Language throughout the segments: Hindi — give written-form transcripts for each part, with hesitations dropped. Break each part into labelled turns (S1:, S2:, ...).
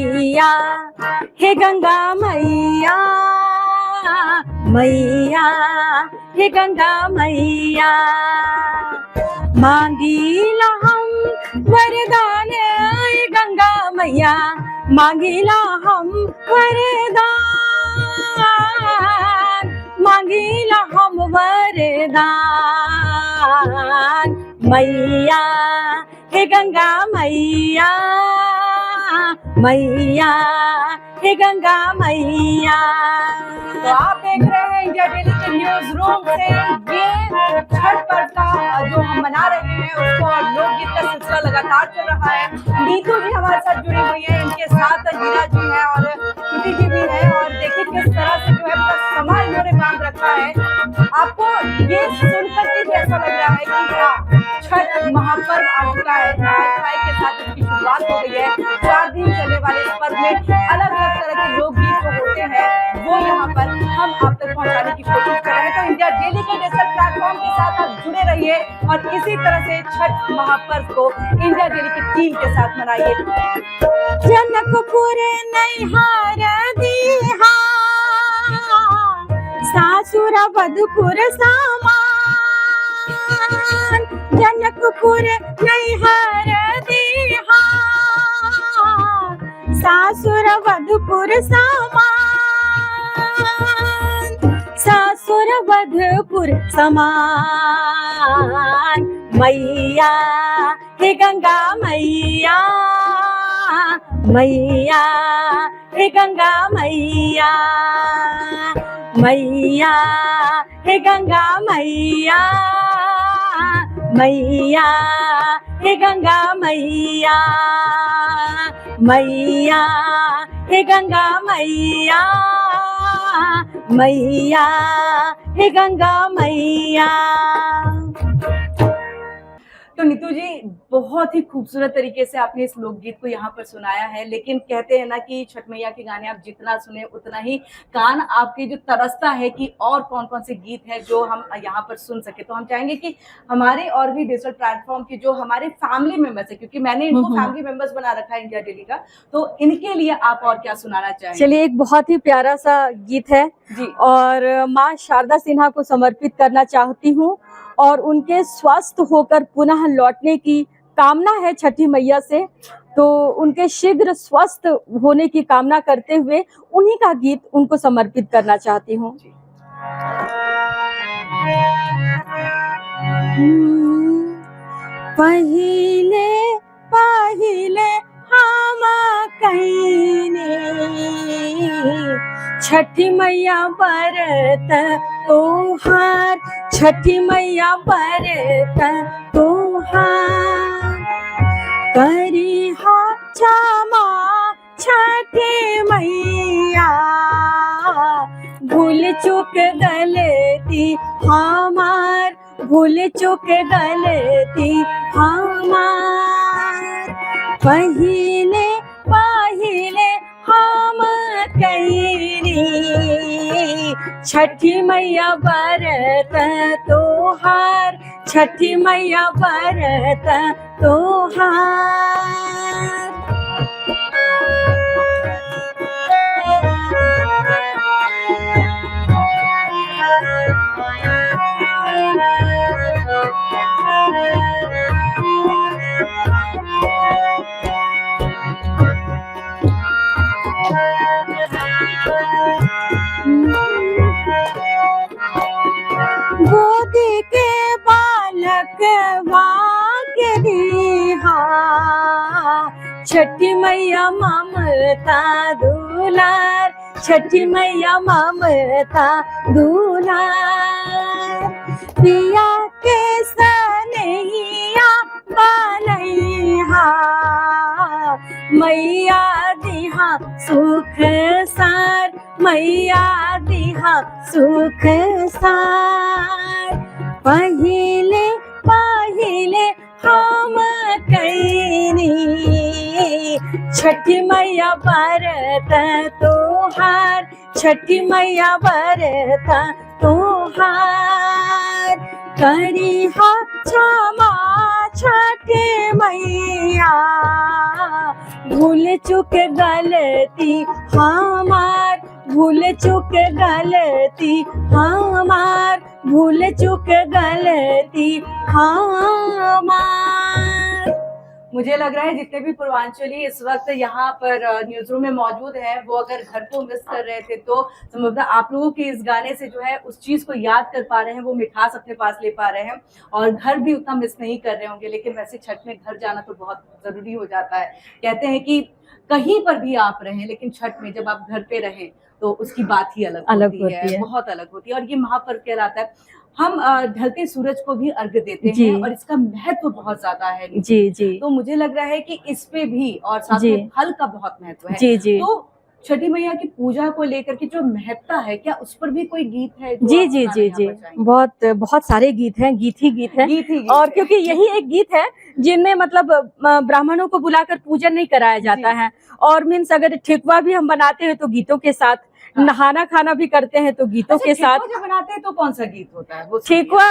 S1: मैया हे गंगा मैया, मैया हे गंगा मैया, मांगीला हम वरदान हे गंगा मैया, मांगीला हम वरदान, मांगीला हम वरदान, मैया हे गंगा मैया, मैया हे गंगा मैया।
S2: तो आप देख रहे हैं इंडिया डेली के न्यूज रूम से ये छठ पर्व का जो हम मना रहे हैं उसको लोकगीत का सिलसिला लगातार चल रहा है। नीतू जी हमारे साथ जुड़ी हुई है, इनके साथ हीरा जी है और कृति जी भी है और देखिए किस तरह से जो है पूरा समा इन्होंने बांध रखा है। आपको ये सुनकर के भी ऐसा लग रहा है कि हाँ छठ महापर्व आ चुका है, खाए के साथ इसकी शुरुआत हो गई है। 4 दिन चलने वाले इस पर्व में अलग अलग तरह के लोकगीत जो होते हैं वो यहाँ पर हम आप तक पहुँचाने की कोशिश कर रहे हैं। तो इंडिया डेली के डिजिटल प्लेटफॉर्म के साथ आप जुड़े रहिए और इसी तरह से छठ महापर्व को इंडिया डेली की टीम के साथ मनाइए।
S1: जनकपुर नैहार दीहा, सासुर वधुपुर सामान, जनकपुर नैहार दीहा, सासुर वधुपुर समान, सासुर वधुपुर समान, मैया हे गंगा मैया, मैया हे गंगा मैया, मैया हे गंगा मैया, मैया हे गंगा मैया, मैया हे गंगा मैया, मैया हे गंगा मैया।
S2: तो नीतू जी बहुत ही खूबसूरत तरीके से आपने इस लोकगीत को यहाँ पर सुनाया है, लेकिन कहते हैं ना कि छठ मैया के गाने आप जितना सुने उतना ही कान आपके जो तरसता है कि और कौन कौन से गीत हैं जो हम यहाँ पर सुन सके। तो हम चाहेंगे कि हमारे और भी डिजिटल प्लेटफॉर्म के जो हमारे फैमिली मेंबर्स है, क्योंकि मैंने इनको फैमिली मेंबर्स बना रखा है इंडिया डेली का, तो इनके लिए आप और क्या सुनाना चाहेंगे?
S1: चलिए, एक बहुत ही प्यारा सा गीत है
S2: जी
S1: और माँ शारदा सिन्हा को समर्पित करना चाहती हूँ और उनके स्वस्थ होकर पुनः लौटने की कामना है छठी मैया से, तो उनके शीघ्र स्वस्थ होने की कामना करते हुए उन्हीं का गीत उनको समर्पित करना चाहती हूँ। पहिले पहिले हम कईने छठी मैया बरत तोहार, छठी मैया बरत तोहार, करी हा क्षमा छठी मैया, भूल चूक गलती हमार, भूल चूक गलती हमार, पहिले पहिले हम कईनी छठी मैया बरत तोहार, छठी मैया बरत तोहार। गोदी के बालक वाके दीहा, छठी मैया ममता दुलार, छठी मैया ममता दुलार, पिया के सनैया बनैहा, मैया दिहा सुख सार, मैया दिहा सुख सार, पहिले पहिले हम कईनी छठी मैया बरत तोहार, छठी मैया बरत तोहार, करी हा क्षमा छठी मैया, भूल चूक गलती हमार, भूल चूक गलती हमार, भूल चूक गलती हमार।
S2: मुझे लग रहा है जितने भी पूर्वांचली इस वक्त यहाँ पर न्यूज रूम में मौजूद हैं, वो अगर घर को मिस कर रहे थे तो संभवतः आप लोगों के इस गाने से जो है उस चीज को याद कर पा रहे हैं, वो मिठास अपने पास ले पा रहे हैं और घर भी उतना मिस नहीं कर रहे होंगे। लेकिन वैसे छठ में घर जाना तो बहुत जरूरी हो जाता है। कहते हैं कि कहीं पर भी आप रहें, लेकिन छठ में जब आप घर पे रहें तो उसकी बात ही अलग होती है, बहुत अलग होती है। और ये महापर्व कहलाता है। हम ढलते सूरज को भी अर्घ देते हैं और इसका महत्व बहुत ज्यादा है।
S1: जी जी।
S2: तो मुझे लग रहा है कि इस पे भी और साथ में फल का बहुत महत्व है।
S1: जी जी।
S2: तो छठी मैया की पूजा को लेकर के जो महत्ता है, क्या उस पर भी कोई गीत है?
S1: जी जी जी जी, बहुत बहुत सारे गीत हैं, गीत ही गीत हैं। और क्योंकि यही एक गीत है जिनमें मतलब ब्राह्मणों को बुलाकर पूजन नहीं कराया जाता है। और मीन्स अगर ठेकुआ भी हम बनाते हैं तो गीतों के साथ, नहाना खाना भी करते हैं तो गीतों के साथ।
S2: जब बनाते हैं तो कौन सा गीत होता है?
S1: ठेकुआ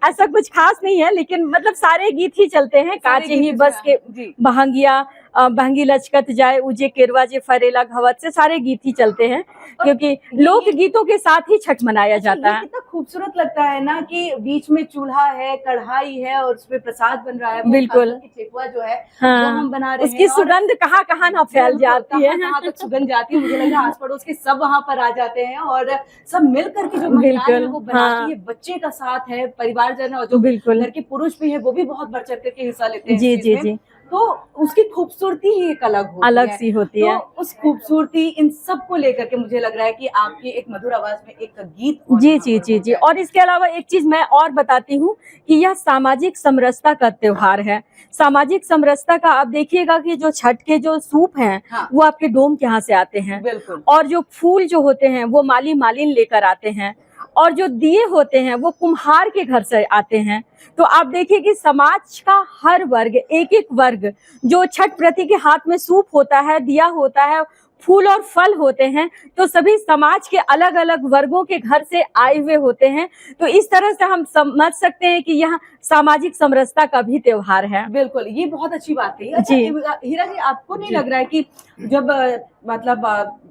S1: ऐसा कुछ खास नहीं है, लेकिन मतलब सारे गीत ही चलते हैं। काचे ही बस के बहंगिया, बहंगी लचकत जाए, उजे केरवा जे फरेला घवत, से सारे गीत ही चलते हैं। क्योंकि लोक गीतों के साथ ही छठ मनाया जाता है।
S2: कितना खूबसूरत लगता है ना कि बीच में चूल्हा है, कढ़ाई है और उसमें प्रसाद बन रहा है।
S1: बिल्कुल।
S2: ठेकुआ जो है
S1: हाँ,
S2: वो हम बना रहे हैं।
S1: उसकी सुगंध कहाँ कहाँ ना फैल जाती है,
S2: कहाँ तक सुगंध जाती है। मुझे लग रहा है आस पड़ोस के सब वहाँ पर आ जाते हैं और सब मिलकर के जो महिलाएं हैं वो बनाती है। बच्चे का साथ है, परिवारजन और जो घर के पुरुष भी है वो भी बहुत बढ़ चढ़ के हिस्सा लेते हैं।
S1: जी जी जी।
S2: तो उसकी खूबसूरती ही एक अलग
S1: सी होती है।
S2: तो उस खूबसूरती इन सब को लेकर के मुझे लग रहा है कि आपकी एक मधुर आवाज में एक गीत।
S1: जी जी जी जी। और इसके अलावा एक चीज मैं और बताती हूँ कि यह सामाजिक समरसता का त्योहार है। सामाजिक समरसता का आप देखिएगा कि जो छठ के जो सूप हैं वो आपके डोम के यहाँ से आते हैं।
S2: बिल्कुल।
S1: और जो फूल जो होते हैं वो माली मालिन लेकर आते हैं। और जो दिए होते हैं वो कुम्हार के घर से आते हैं। तो आप देखिए कि समाज का हर वर्ग, एक एक वर्ग, जो छठ प्रति के हाथ में सूप होता है, दिया होता है, फूल और फल होते हैं, तो सभी समाज के अलग अलग वर्गों के घर से आए हुए होते हैं। तो इस तरह से हम समझ सकते हैं कि यह सामाजिक समरसता का भी त्योहार है।
S2: बिल्कुल, ये बहुत अच्छी बात है। अच्छा, हीरा जी, आपको नहीं लग रहा है कि जब मतलब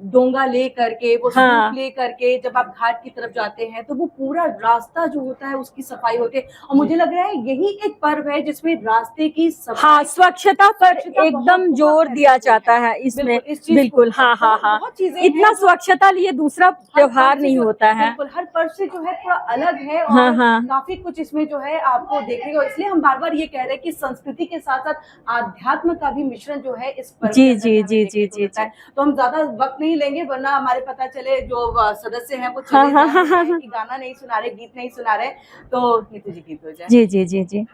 S2: डोंगा ले करके, वो सूप ले करके जब आप घाट की तरफ जाते हैं तो वो पूरा रास्ता जो होता है उसकी सफाई होती है। और मुझे लग रहा है यही एक पर्व है जिसमें रास्ते की सफाई,
S1: स्वच्छता पर एकदम जोर दिया जाता है इसमें। बिल्कुल, हाँ हाँ हाँ। इतना स्वच्छता लिए दूसरा त्योहार नहीं होता है।
S2: बिल्कुल, हर पर्व से जो है थोड़ा अलग है और काफी कुछ इसमें जो है आपको देखेगा। इसलिए हम बार बार ये कह रहे हैं कि संस्कृति के साथ साथ आध्यात्म का भी मिश्रण जो है इस पर्व
S1: जी जी जी जी जी।
S2: तो हम ज्यादा वक्त नहीं लेंगे, वरना हमारे पता चले जो सदस्य हैं वो चले जाएं कि गाना नहीं सुना रहे, गीत नहीं सुना रहे। तो नीतू जी गीत हो जाए।
S1: जी जी जी जी।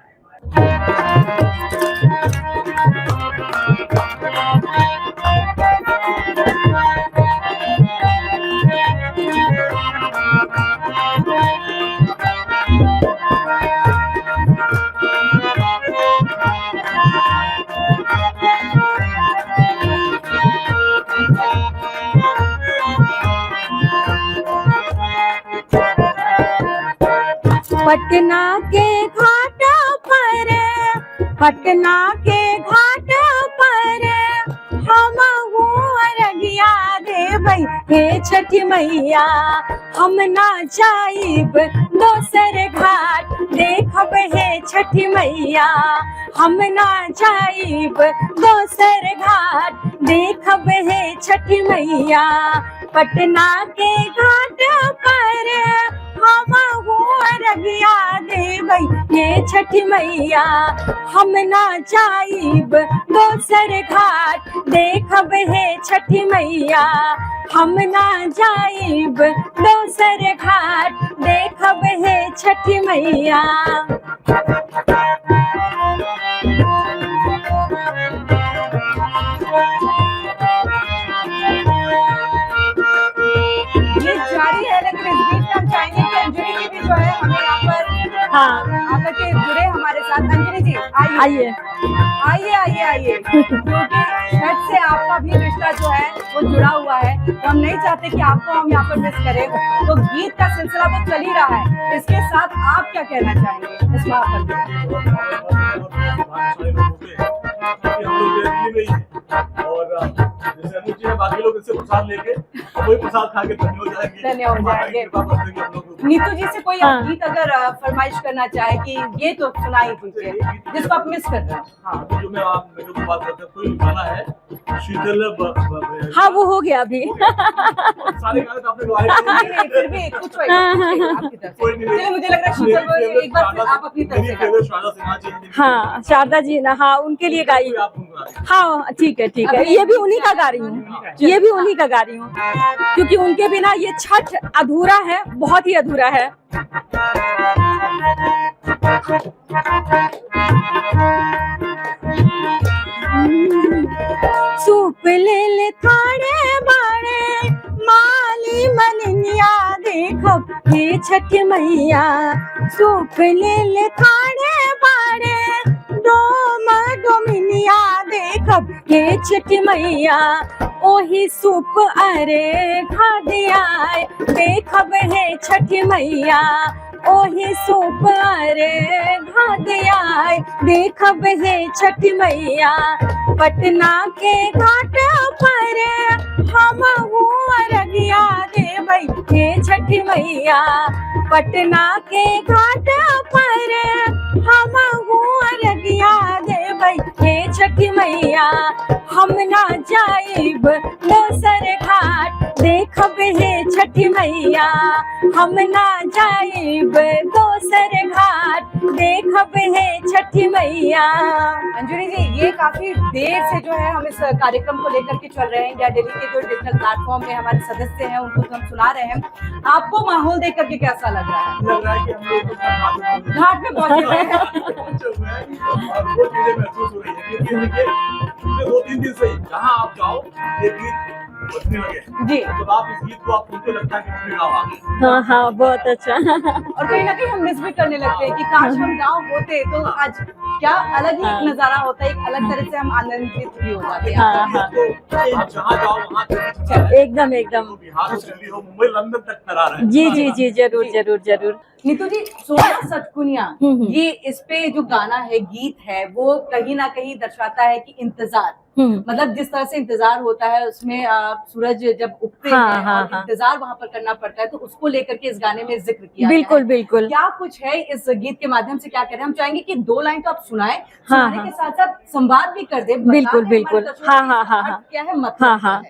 S1: पटना के घाट पर, पटना के घाट पर हम अरगिया देबै हे छठी मैया। हम ना जाइब दोसर घाट देखब हे छठी मैया। हम ना जाइब दोसर घाट देखब हे छठी मैया। पटना के घाट पर हम अरगिया देबै हे छठी मैया। हम ना जाइब दोसर घाट देखब हे छठी मैया। हम ना जाइब दोसर घाट देखब हे छठी मैया।
S2: जारी है, लेकिन इस बीच हम चाहेंगे कि अंजलि जी भी जो है हमें यहाँ पर आकर के जुड़े हमारे साथ। अंजलि जी आइए आइए आइए आइए, क्योंकि छठ से आपका भी रिश्ता जो है वो जुड़ा हुआ है। तो हम नहीं चाहते कि आपको हम यहाँ पर मिस करें। तो गीत का सिलसिला तो चल ही रहा है, इसके साथ आप क्या कहना चाहेंगे इस महापर्व?
S3: और जैसे अनुज जी है, बाकी लोग इससे प्रसाद लेके और वही प्रसाद खा के धन्य हो जाएंगे।
S2: धन्य हो
S3: माता की
S2: जाएंगे।
S3: कृपा बरसेगी हम लोग को।
S2: नीतू जी से कोई
S1: हाँ।
S2: गीत अगर फरमाइश करना चाहे कि ये तो सुना ही दीजिए जिसको आप मिस कर रहे हो।
S3: हाँ, तो जो मैं आप मेरे को बात करते हैं, कोई गाना है शीतल
S1: हाँ वो हो गया अभी।
S3: सारे गाने तो आपने गवाए
S2: नहीं, नहीं, फिर भी कुछ होएगा, कुछ होएगा आपकी तरफ से।
S3: कोई नहीं।
S2: चलिए, मुझे लग रहा है शीतल को एक बार फिर आप अपनी तरफ से
S3: मेरी
S2: गाइए।
S3: फेवरेट शारदा सिन्हा जी हैं।
S1: हाँ शारदा जी ना, हाँ उनके लिए गाई।
S3: कोई आप गुनगुना दीजिए।
S1: हाँ ठीक है ठीक है,
S2: अभी
S1: ये भी उन्हीं का गा रही हूँ, ये भी उन्हीं का गा रही हूँ, क्योंकि उनके बिना ये छठ अधूरा है, बहुत ही अधूरा है। सूप ले ले थाड़े बाड़े माली मननिया देखब हे छठ मैया। सूप ले ले थाड़े बाड़े डोम डोमिनिया देखब हे छठ मैया। ओही सूप अरे खा दिया देखब हे छठ मैया। ओही सूप अरे घा दिया देखब हे छठ मैया। पटना के घाट पर हम अरगिया देवई हे छठ मैया। पटना के घाट पर हम अरगिया देवई हे छठ मैया। हम ना जाइब दोसर घाट देखब हे छठ मैया। हम ना जाइब दोसर घाट देखब हे छठ मैया।
S2: अंजुरी जी, ये काफी देर से जो है हम इस कार्यक्रम को लेकर के चल रहे हैं। इंडिया डेली के जो डिजिटल प्लेटफॉर्म में हमारे सदस्य हैं उनको हम सुना रहे हैं। आपको माहौल देख करके कैसा लग रहा है?
S3: लग रहा है कि हम लोग तो
S2: घाट में पहुंचे हुए हैं।
S3: पहुंचे हुए हैं और वो चीजें महसूस हो रही है, क्योंकि देखिए पिछले 2-3 दिन से ही जहाँ आप जाओ ये गीत बजने लगे
S2: जी।
S3: तो आप इस गीत को आप सुनते लगता है कि अपने गाँव आ गए।
S1: हाँ हाँ बहुत अच्छा।
S2: और कहीं ना कहीं हम मिस भी करने लगते हैं कि काश हम गाँव होते तो आज क्या अलग ही एक नजारा होता है, एक अलग तरह से हम आनंदित भी हो जाते हैं।
S1: हाँ हाँ
S3: तो आप जहाँ जाओ वहाँ चले
S1: एकदम एकदम।
S3: तो बिहार से दिल्ली हो, मुंबई, लंदन तक करार है।
S1: जी जी जी जरूर जरूर जरूर।
S2: नीतू जी, सोना सटकुनिया,
S1: हम्म।
S2: ये इस पे जो गाना है, गीत है, वो कहीं ना कहीं दर्शाता है कि इंतजार, मतलब जिस तरह से इंतजार होता है उसमें सूरज जब उगते
S1: हाँ,
S2: हैं
S1: हाँ,
S2: और
S1: हाँ।
S2: इंतजार वहां पर करना पड़ता है, तो उसको लेकर के इस गाने में जिक्र किया
S1: बिल्कुल
S2: गया है।
S1: बिल्कुल।
S2: क्या कुछ है इस गीत के माध्यम से, क्या कह रहे हैं? हम चाहेंगे कि 2 लाइन तो आप सुनाएं,
S1: हाँ,
S2: सुनाने
S1: हाँ।
S2: के साथ साथ संवाद भी कर दे।
S1: बिल्कुल, बिल्कुल। हाँ, हाँ, हाँ, हाँ।
S2: क्या है मतलब
S1: हाँ हाँ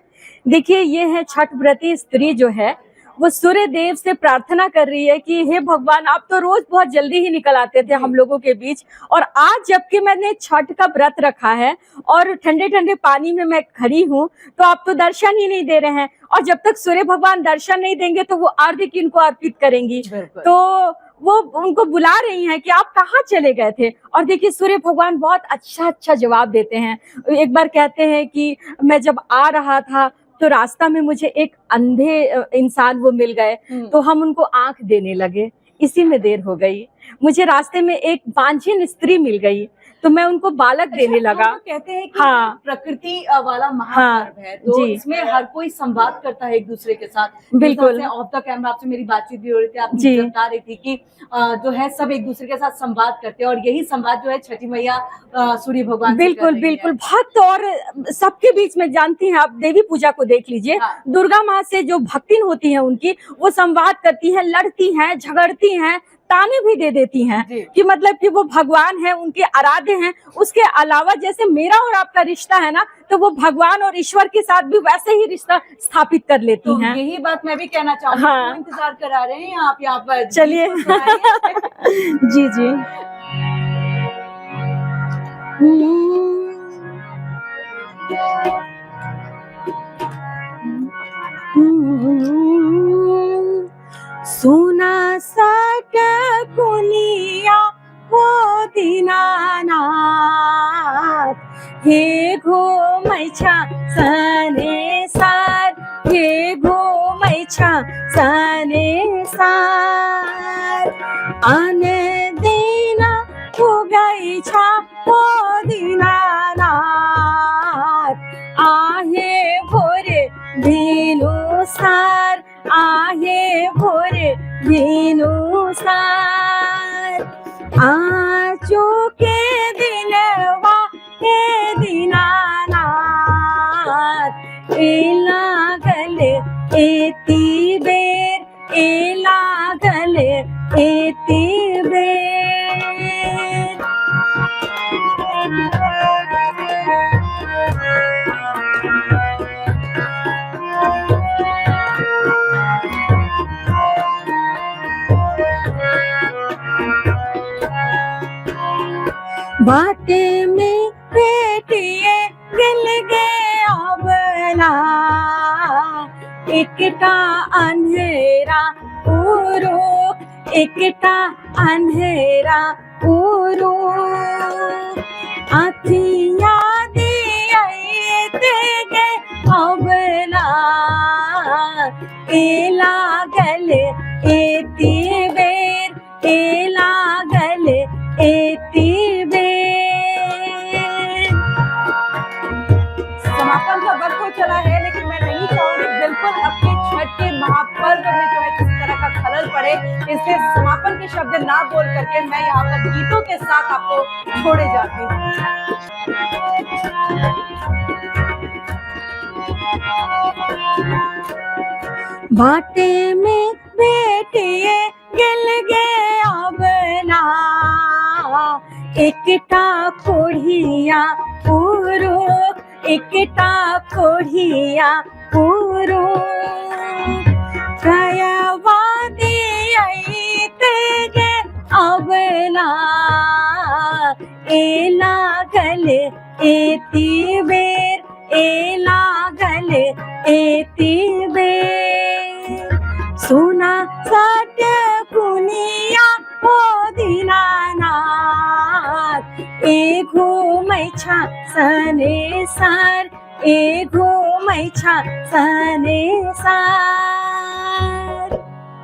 S1: देखिए, ये है छठ व्रती स्त्री जो है वो सूर्य देव से प्रार्थना कर रही है कि हे भगवान, आप तो रोज बहुत जल्दी ही निकल आते थे हम लोगों के बीच, और आज जबकि मैंने छठ का व्रत रखा है और ठंडे ठंडे पानी में मैं खड़ी हूँ, तो आप तो दर्शन ही नहीं दे रहे हैं। और जब तक सूर्य भगवान दर्शन नहीं देंगे तो वो आरती किनको अर्पित करेंगी? तो वो उनको बुला रही हैं कि आप कहाँ चले गए थे। और देखिए सूर्य भगवान बहुत अच्छा जवाब देते हैं। एक बार कहते हैं कि मैं जब आ रहा था तो रास्ता में मुझे एक अंधे इंसान वो मिल गए, तो हम उनको आंख देने लगे, इसी में देर हो गई। मुझे रास्ते में एक बांझिन स्त्री मिल गई तो मैं उनको बालक देने लगा।
S2: तो कहते हैं कि
S1: हाँ।
S2: प्रकृति वाला महापर्व है, तो
S1: जी।
S2: इसमें हर कोई संवाद करता है एक दूसरे के साथ।
S1: बिल्कुल।
S2: ऑफ द कैमरा आपसे मेरी बातचीत भी हो रही थी, आप
S1: जी।
S2: बता रही थी कि जो है सब एक दूसरे के साथ संवाद करते हैं, और यही संवाद जो है छठी मैया सूर्य भगवान से कर
S1: बिल्कुल
S2: रही
S1: बिल्कुल।
S2: है।
S1: भक्त और सबके बीच में, जानती हैं आप, देवी पूजा को देख लीजिए,
S2: हाँ।
S1: दुर्गा माँ से जो भक्तिन होती हैं उनकी, वो संवाद करती हैं, लड़ती हैं, झगड़ती हैं, ताने भी दे देती हैं
S2: जी।
S1: कि मतलब कि वो भगवान है, उनके आराध्य हैं। उसके अलावा जैसे मेरा और आपका रिश्ता है ना, तो वो भगवान और ईश्वर के साथ भी वैसे ही रिश्ता स्थापित कर लेती
S2: तो
S1: हैं।
S2: यही बात मैं भी कहना चाहूंगी।
S1: हाँ।
S2: तो इंतजार करा रहे हैं आप यहाँ पर,
S1: चलिए।
S2: गीत को सुनाइए।
S1: जी जी। सोना सट कुनिया हो दीनानाथ, हे घुमैछा सने सार, हे घुमैछा सने सार। आन दिना पुगैछा हो दीनानाथ, आहे भोरे दिनु सार, आहे भोरे दिनु सार। आजो के दिनवा हे दीनानाथ, ए लागल एती बेर, ए लागल एती बेर। बाटे में बेटिए गिल गए अबला, एकटा अंधेरा उरो, एकटा अंधेरा उरो। आखिया दिए तेगे अबला, ए लागल एती बेर, ए लागल एती बेर।
S2: समापन का वक्त हो चला है, लेकिन मैं नहीं चाहूंगी बिल्कुल आपके छठ के महापर्व में जो है किसी तरह का खलल पड़े, इसलिए समापन के शब्द ना बोल करके मैं यहाँ पर गीतों के साथ आपको छोड़े जाती हूँ।
S1: बाटे में बेटिए गिल गए अबला, एकटा कोढ़िया पूरो, एकटा कोढ़िया पूरो। कयवा दिए तेगे अबला, ए लागल एती बेर, ए लागल एती बेर। सोना सट कुनिया हो दीनानाथ, ए घूमै छ सने सार, ए घूमै छ सने सार।